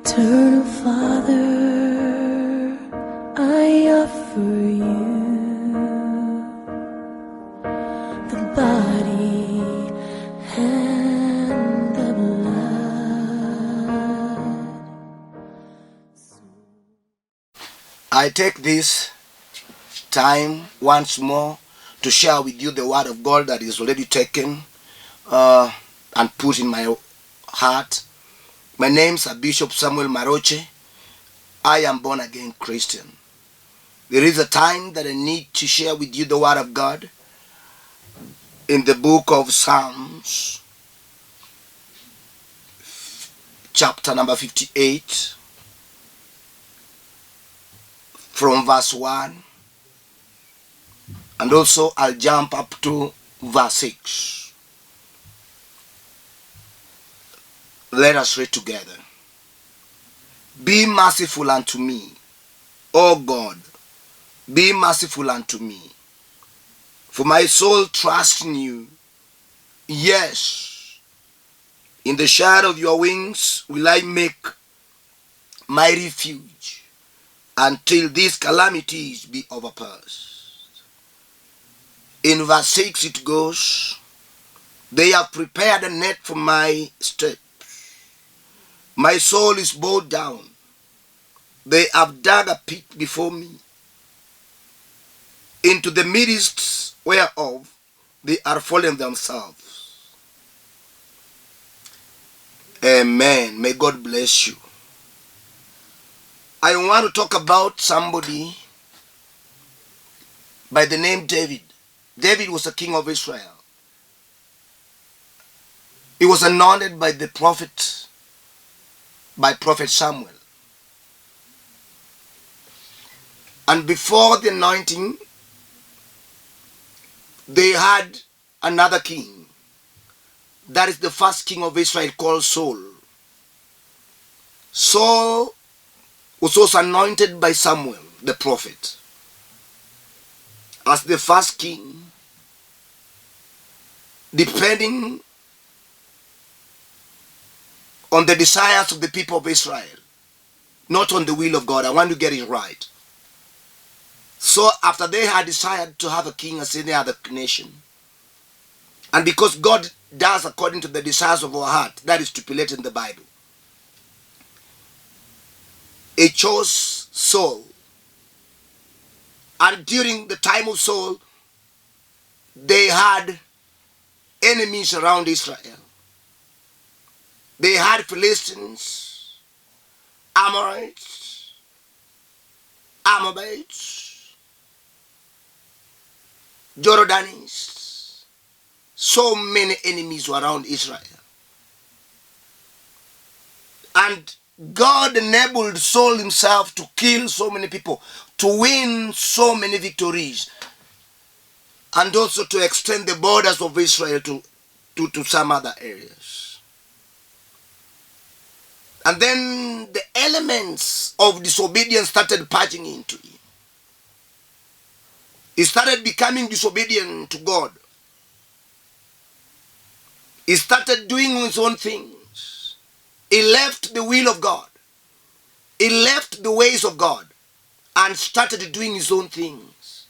Eternal Father, I offer you the body and the blood. I take this time once more to share with you the word of God that is already taken and put in my heart. My name's Bishop Samuel Maroche. I am born again Christian. There is a time that I need to share with you the word of God in the book of Psalms, chapter number 58, from verse 1, and also I'll jump up to verse 6. Let us read together. Be merciful unto me, O God, be merciful unto me, for my soul trusts in you. Yes, in the shadow of your wings will I make my refuge until these calamities be overpassed. In verse 6 it goes, they have prepared a net for my steps. My soul is bowed down. They have dug a pit before me, into the midst whereof they are fallen themselves. Amen. May God bless you. I want to talk about somebody by the name David. David was a king of Israel. He was anointed by Prophet Samuel. And before the anointing, they had another king. That is the first king of Israel, called Saul. Saul was also anointed by Samuel, the prophet, as the first king, depending on the desires of the people of Israel, not on the will of God. I want to get it right. So after they had decided to have a king as any other nation, and because God does according to the desires of our heart, that is stipulated in the Bible, He chose Saul. And during the time of Saul, they had enemies around Israel. They had Philistines, Amorites, Amorabites, Jordanians. So many enemies were around Israel. And God enabled Saul himself to kill so many people, to win so many victories, and also to extend the borders of Israel to some other areas. And then the elements of disobedience started patching into him. He started becoming disobedient to God. He started doing his own things. He left the will of God. He left the ways of God and started doing his own things,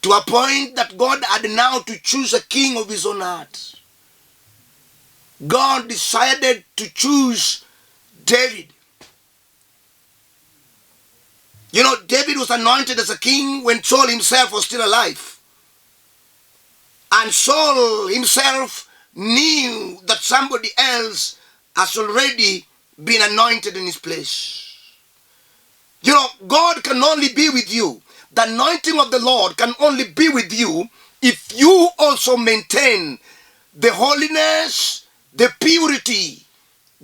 to a point that God had now to choose a king of his own heart. God decided to choose David. You know, David was anointed as a king when Saul himself was still alive. And Saul himself knew that somebody else has already been anointed in his place. You know, God can only be with you. The anointing of the Lord can only be with you if you also maintain the holiness, the purity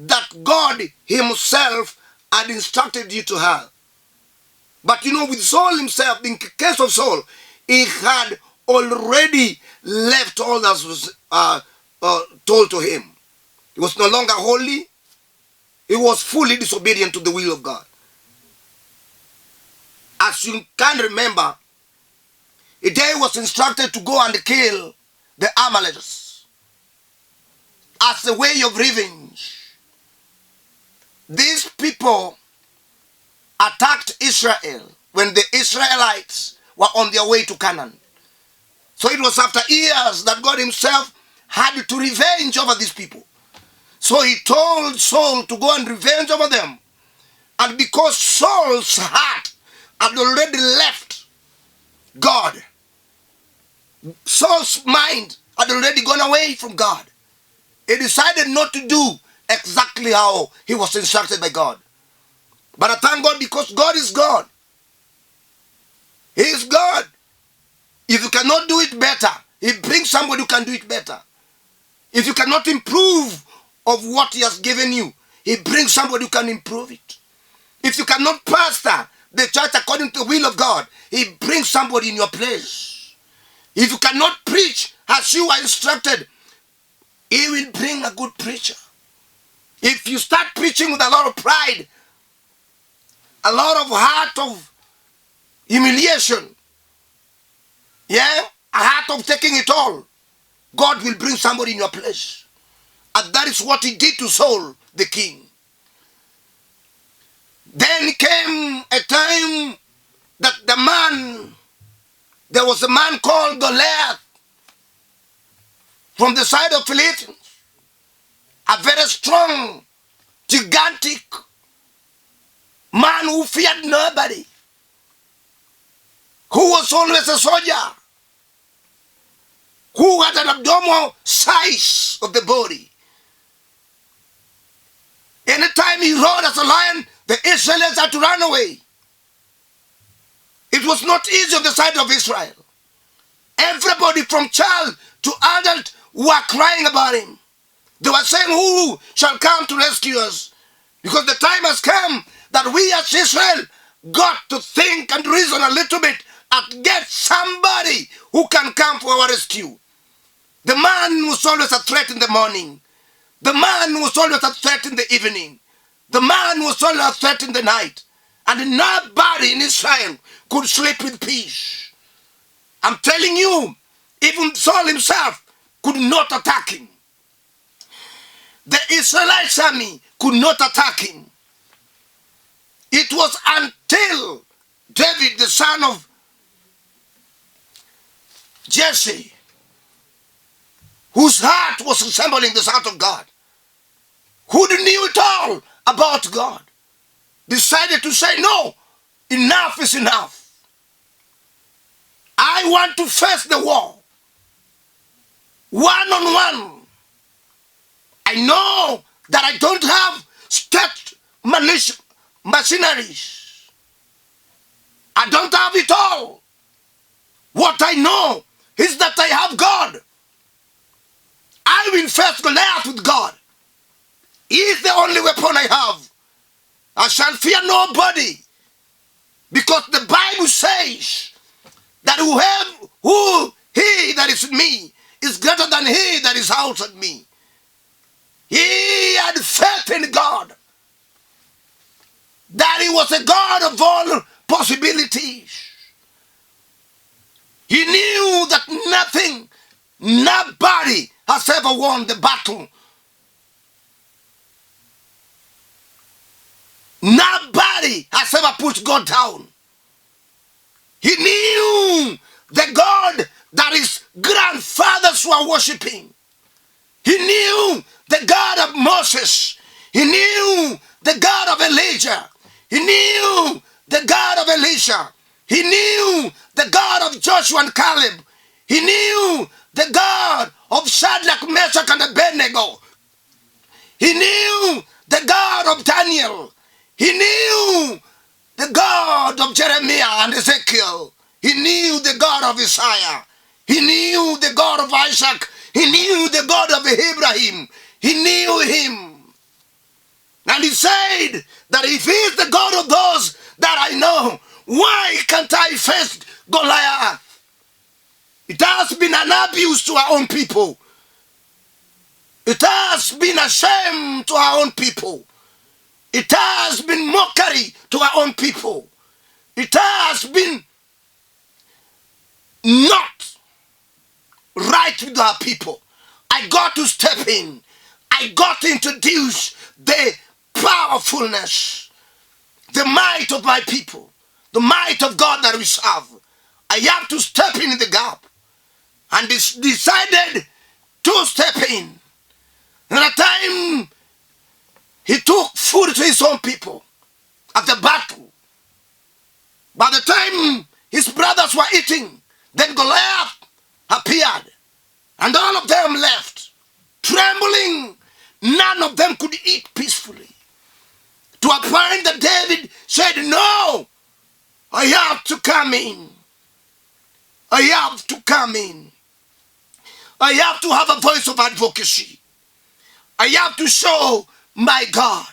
that God himself had instructed you to have. But you know, with Saul himself, in the case of Saul, he had already left all that was told to him. He was no longer holy. He was fully disobedient to the will of God. As you can remember, David was instructed to go and kill the Amalekites as a way of revenge. these people attacked Israel when the Israelites were on their way to Canaan. So it was after years that God himself had to revenge over these people. So he told Saul to go and revenge over them. And because Saul's heart had already left God, Saul's mind had already gone away from God, he decided not to do exactly how he was instructed by God. But I thank God, because God is God. He is God. If you cannot do it better, he brings somebody who can do it better. If you cannot improve of what he has given you, he brings somebody who can improve it. If you cannot pastor the church according to the will of God, he brings somebody in your place. If you cannot preach as you are instructed, he will bring a good preacher. If you start preaching with a lot of pride, a lot of heart of humiliation, a heart of taking it all, God will bring somebody in your place. And that is what he did to Saul, the king. Then came a time that there was a man called Goliath from the side of Philistines, a very strong, gigantic man who feared nobody, who was always a soldier, who had an abdominal size of the body. Anytime he roared as a lion, the Israelites had to run away. It was not easy on the side of Israel. Everybody from child to adult were crying about him. They were saying, who shall come to rescue us? Because the time has come that we as Israel got to think and reason a little bit and get somebody who can come for our rescue. The man was always a threat in the morning. The man was always a threat in the evening. The man was always a threat in the night. And nobody in Israel could sleep with peace. I'm telling you, even Saul himself could not attack him. The Israelite army could not attack him. It was until David, the son of Jesse, whose heart was resembling the heart of God, who knew it all about God, decided to say, no, enough is enough. I want to face the war, one on one. I know that I don't have state machineries. I don't have it all. What I know is that I have God. I will face Goliath with God. He is the only weapon I have. I shall fear nobody, because the Bible says that he that is in me is greater than he that is outside me. He had faith in God, that he was a God of all possibilities. He knew that nobody has ever won the battle. Nobody has ever put God down. He knew the God that his grandfathers were worshipping. He knew the God of Moses. He knew the God of Elijah. He knew the God of Elisha. He knew the God of Joshua and Caleb. He knew the God of Shadrach, Meshach, and Abednego. He knew the God of Daniel. He knew the God of Jeremiah and Ezekiel. He knew the God of Isaiah. He knew the God of Isaac. He knew the God of Abraham. He knew him. And he said that if he is the God of those that I know, why can't I face Goliath? It has been an abuse to our own people. It has been a shame to our own people. It has been mockery to our own people. It has been not right with our people. I got to step in. I got to introduce the powerfulness, the might of my people, the might of God that we serve. I have to step in the gap. And decided to step in. And at the time, he took food to his own people at the battle. By the time his brothers were eating, then Goliath appeared. And all of them left, trembling. None of them could eat peacefully. To a point that David said, no, I have to come in. I have to come in. I have to have a voice of advocacy. I have to show my God.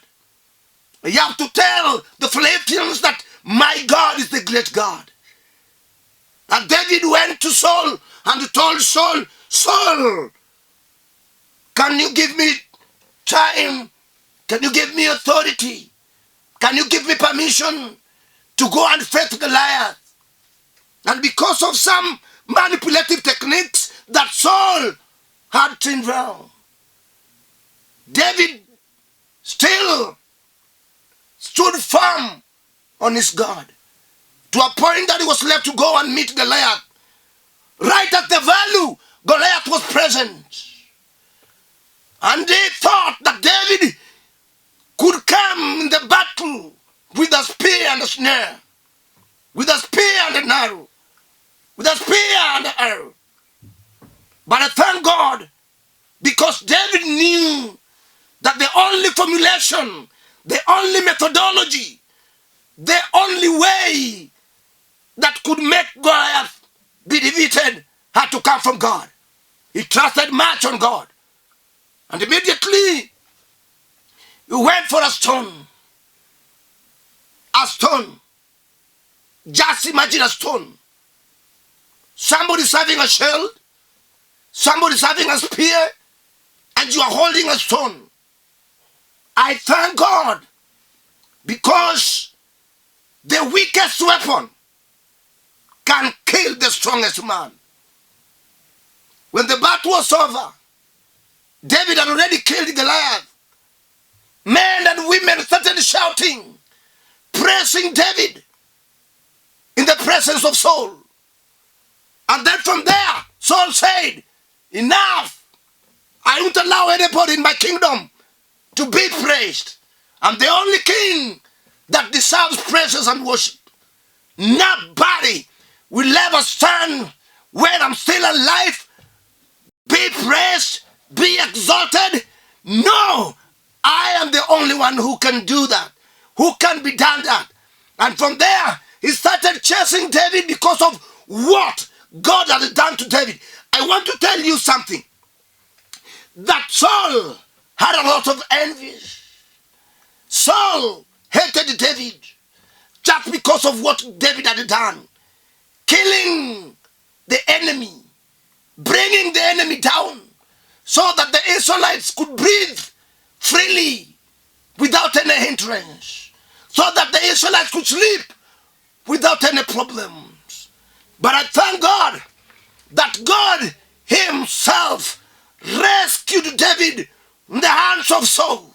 I have to tell the Philistines that my God is the great God. And David went to Saul and told Saul, Saul, can you give me time? Can you give me authority? Can you give me permission to go and fight Goliath? And because of some manipulative techniques that Saul had turned around, David still stood firm on his God, to a point that he was left to go and meet Goliath. Right at the value, Goliath was present. And they thought that David could come in the battle with a spear and a snare, with a spear and an arrow, with a spear and an arrow. But I thank God, because David knew that the only formulation, the only methodology, the only way that could make Goliath be defeated had to come from God. He trusted much on God. And immediately, he went for a stone. A stone. Just imagine a stone. Somebody's having a shield, somebody's having a spear, and you are holding a stone. I thank God, because the weakest weapon can kill the strongest man. When the battle was over, David had already killed Goliath. Men and women started shouting, praising David in the presence of Saul. And then from there, Saul said, enough. I won't allow anybody in my kingdom to be praised. I'm the only king that deserves praises and worship. Nobody will ever stand when I'm still alive, be praised, be exalted. No, I am the only one who can do that, who can be done that. And from there, he started chasing David because of what God had done to David. I want to tell you something, that Saul had a lot of envy. Saul hated David just because of what David had done, killing the enemy, bringing the enemy down, so that the Israelites could breathe freely without any hindrance, so that the Israelites could sleep without any problems. But I thank God that God himself rescued David in the hands of Saul.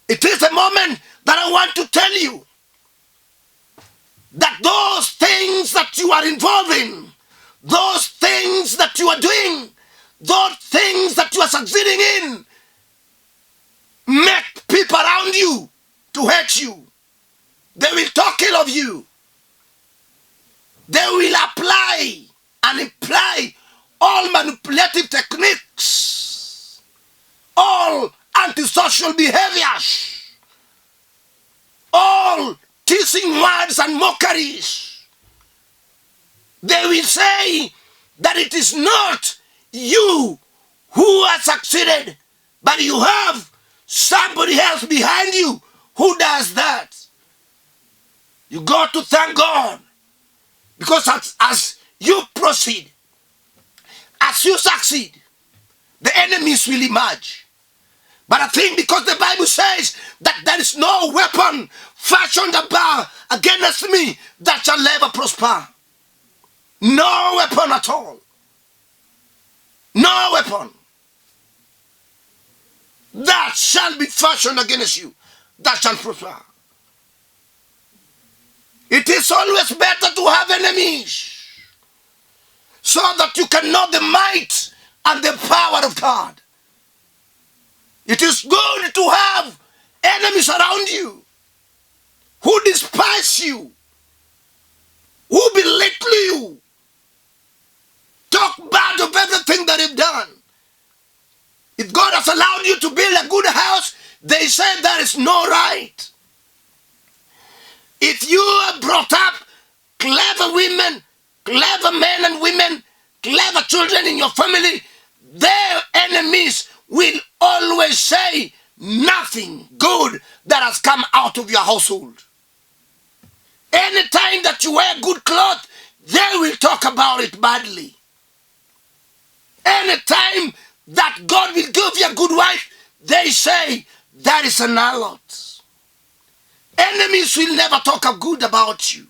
It is a moment that I want to tell you that those things that you are involved in, those things that you are doing, those things that you are succeeding in, make people around you to hate you. They will talk ill of you. They will apply and imply all manipulative techniques, all antisocial behaviors, all teasing words and mockeries. They will say that it is not you who has succeeded, but you have somebody else behind you who does that. You got to thank God, because as you proceed, as you succeed, the enemies will emerge. But I think because the Bible says that there is no weapon fashioned against me that shall ever prosper. No weapon at all. No weapon that shall be fashioned against you. that shall prosper. It is always better to have enemies so that you can know the might and the power of God. It is good to have enemies around you who despise you, who belittle you, talk bad of everything that you've done. If God has allowed you to build a good house, they say there is no right. If you are brought up clever women, clever men and women, clever children in your family, their enemies will always say nothing good that has come out of your household. Anytime that you wear good clothes, they will talk about it badly. Anytime that God will give you a good wife, they say that is an harlot. Enemies will never talk good about you.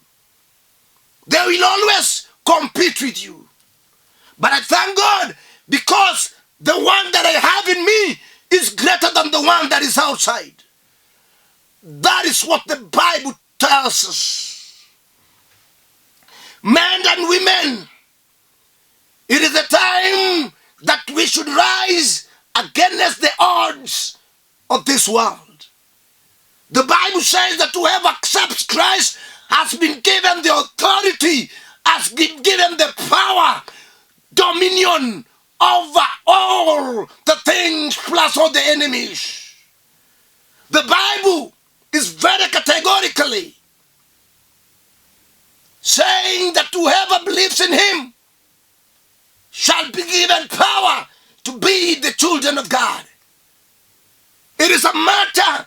They will always compete with you. But I thank God because the one that I have in me is greater than the one that is outside. That is what the Bible tells us. Men and women, it is the time that we should rise against the odds of this world. The Bible says that whoever accepts Christ has been given the authority, has been given the power, dominion over all the things plus all the enemies. The Bible is very categorically saying that whoever believes in him shall be given power to be the children of God. It is a matter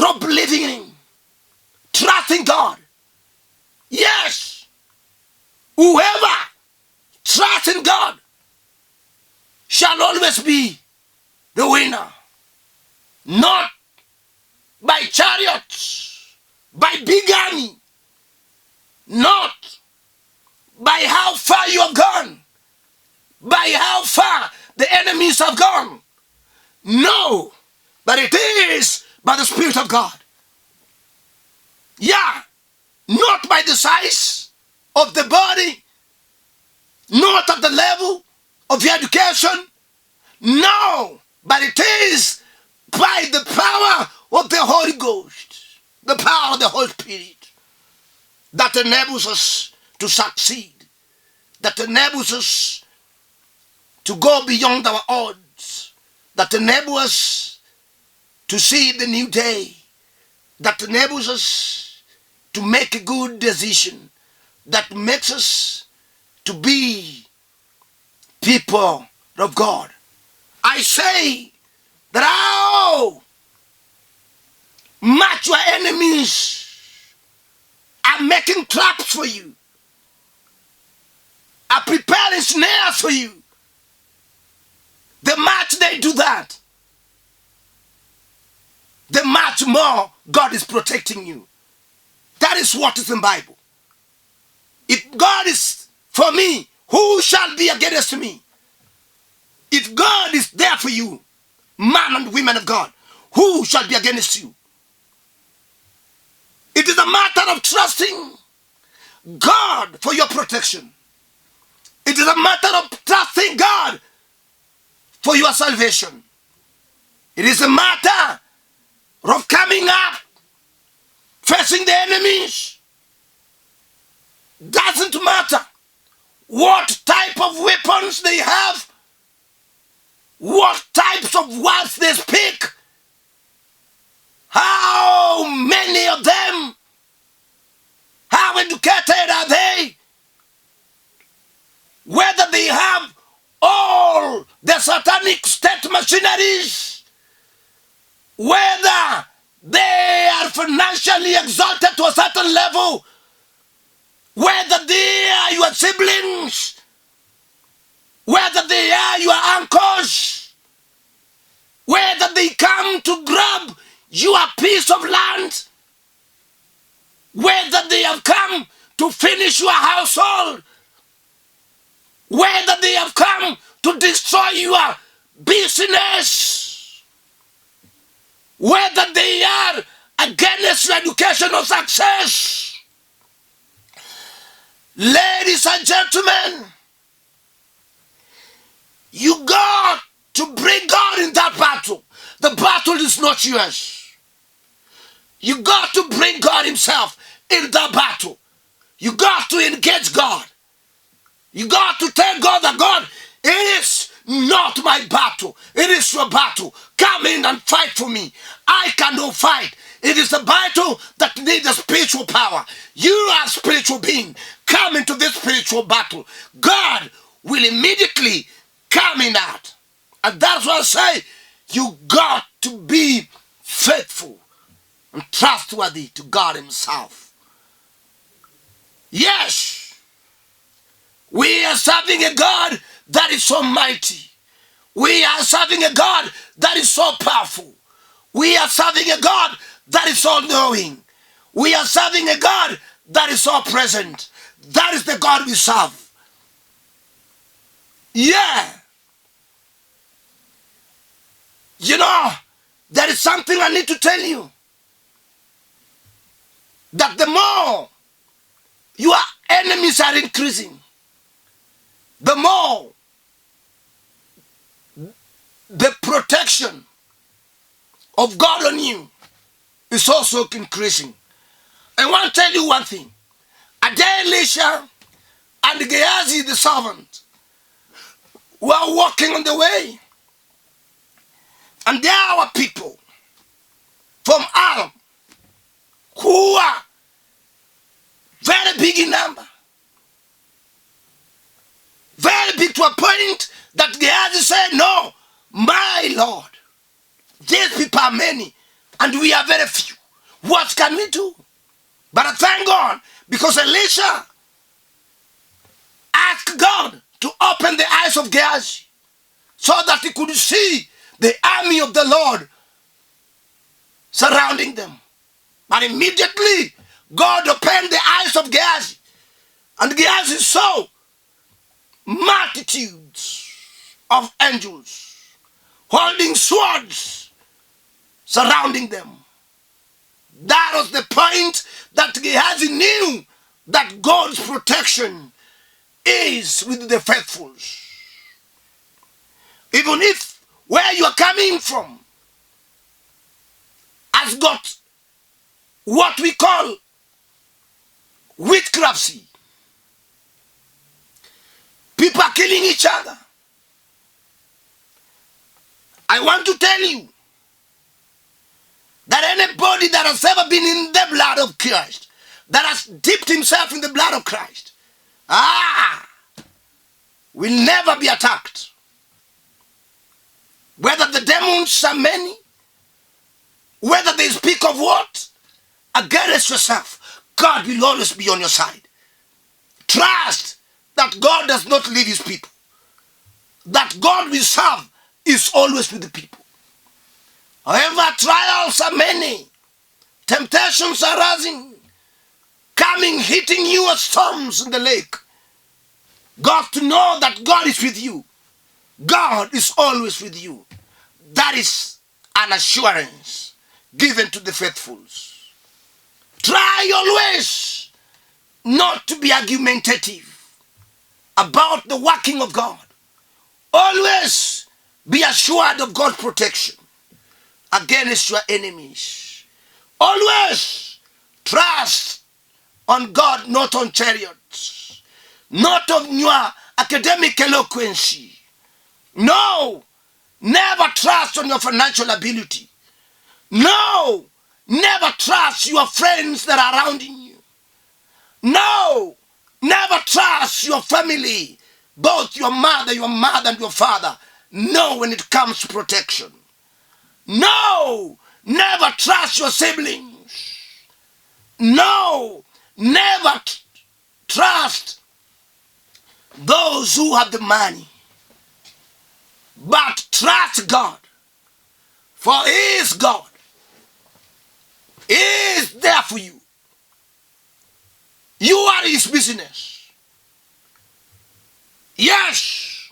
of believing, trusting God. Yes, whoever trusts in God shall always be the winner. Not by chariots, by big army, not by how far you have gone, by how far the enemies have gone. No, but it is by the Spirit of God. Yeah, not by the size of the body, not at the level of your education. No, but it is by the power of the Holy Ghost, the power of the Holy Spirit, that enables us to succeed, that enables us to go beyond our odds, that enables us to see the new day, that enables us to make a good decision, that makes us to be people of God. I say that how much your enemies are making traps for you, are preparing snares for you, the much they do that, the much more God is protecting you. That is what is in the Bible. If God is for me, who shall be against me? If God is there for you, man and women of God, who shall be against you? It is a matter of trusting God for your protection. It is a matter of trusting God for your salvation. It is a matter of coming up, facing the enemies. Doesn't matter what type of weapons they have, what types of words they speak, how many of them, how educated are they, whether they have all the satanic state machineries, whether they are financially exalted to a certain level, whether they are your siblings, whether they are your uncles, whether they come to grab your piece of land, whether they have come to finish your household, whether they have come to destroy your business, whether they are against your educational success. Ladies and gentlemen, you got to bring God in that battle. The battle is not yours. You got to bring God himself in that battle. You got to engage God. You got to tell God that God, it is not my battle. It is your battle. Come in and fight for me. I cannot fight. It is a battle that needs a spiritual power. You are a spiritual being. Come into this spiritual battle. God will immediately come in that. And that's why I say, you got to be faithful and trustworthy to God himself. Yes, we are serving a God that is so mighty. We are serving a God that is so powerful. We are serving a God that is all knowing. We are serving a God that is all present. That is the God we serve. Yeah. You know, there is something I need to tell you. That the more your enemies are increasing, the more the protection of God on you is also increasing. I want to tell you one thing. A day Elisha and Gehazi the servant were walking on the way, and there were people from Aram who are very big in number. Very big to a point that Gehazi said, no, my Lord, these people are many and we are very few. What can we do? But I thank God because Elisha asked God to open the eyes of Gehazi so that he could see the army of the Lord surrounding them. But immediately God opened the eyes of Gehazi, and Gehazi saw multitudes of angels holding swords surrounding them. That was the point that Gehazi knew that God's protection is with the faithful. Even if where you are coming from has got what we call witchcraft. People are killing each other. I want to tell you that anybody that has ever been in the blood of Christ, that has dipped himself in the blood of Christ, will never be attacked. Whether the demons are many, whether they speak of what, against yourself, God will always be on your side. Trust that God does not leave his people. That God we serve is always with the people. However, trials are many. Temptations are rising, coming, hitting you as storms in the lake. Got to know that God is with you. God is always with you. That is an assurance given to the faithful. Try always not to be argumentative about the working of God. Always be assured of God's protection against your enemies. Always trust on God, not on chariots, not on your academic eloquence. No, never trust on your financial ability. No, never trust your friends that are around you. No, never trust your family, both your mother and your father. No, when it comes to protection. No, never trust your siblings. No, never trust those who have the money. But trust God, for he is God. He is there for you. You are his business. Yes.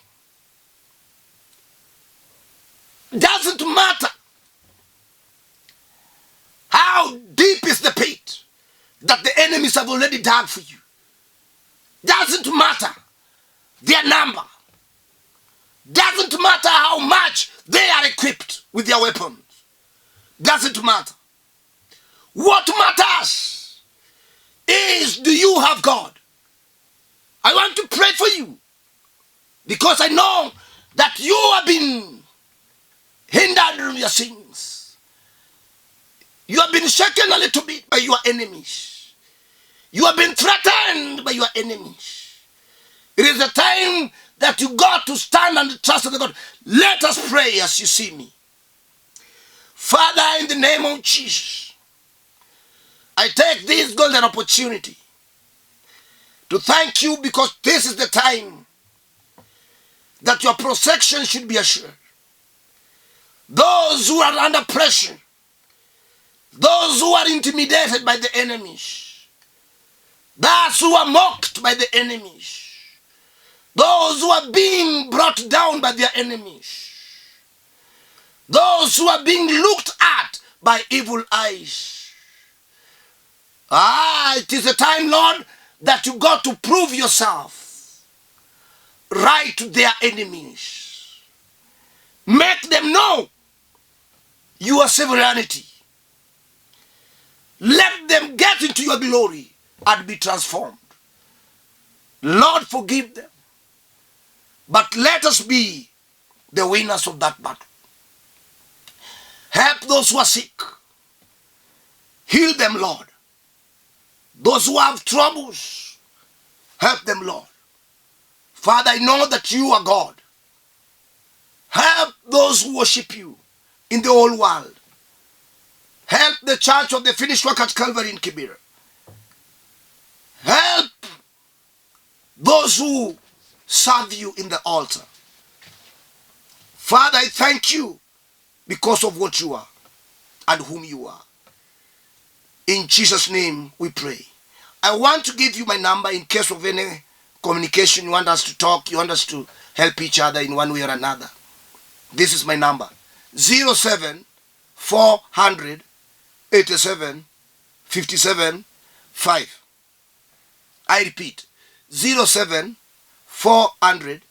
Doesn't matter how enemies have already dug for you. Doesn't matter their number. Doesn't matter how much they are equipped with their weapons. Doesn't matter. What matters is, do you have God? I want to pray for you, because I know that you have been hindered in your sins. You have been shaken a little bit by your enemies. You have been threatened by your enemies. It is the time that you got to stand and trust in God. Let us pray as you see me. Father, in the name of Jesus, I take this golden opportunity to thank you, because this is the time that your protection should be assured. Those who are under pressure, those who are intimidated by the enemies, those who are mocked by the enemies, those who are being brought down by their enemies, those who are being looked at by evil eyes. It is a time, Lord, that you got to prove yourself right to their enemies. Make them know your sovereignty. Let them get into your glory and be transformed. Lord, forgive them. But let us be the winners of that battle. Help those who are sick. Heal them, Lord. Those who have troubles, help them, Lord. Father, I know that you are God. Help those who worship you in the whole world. Help the church of the finished work at Calvary in Kibera. Help those who serve you in the altar. Father, I thank you because of what you are and whom you are. In Jesus' name we pray. I want to give you my number in case of any communication. You want us to talk, you want us to help each other in one way or another. This is my number. 07 400 87 57 5. I repeat, 07 400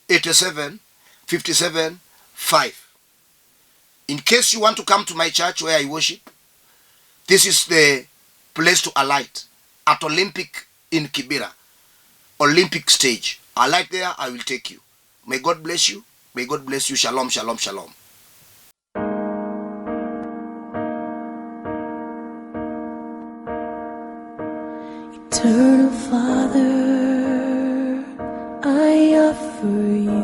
87 57 5. In case you want to come to my church where I worship, this is the place to alight at Olympic in Kibera. Olympic stage. Alight there, I will take you. May God bless you. May God bless you. Shalom, shalom, shalom. Eternal Father, I offer you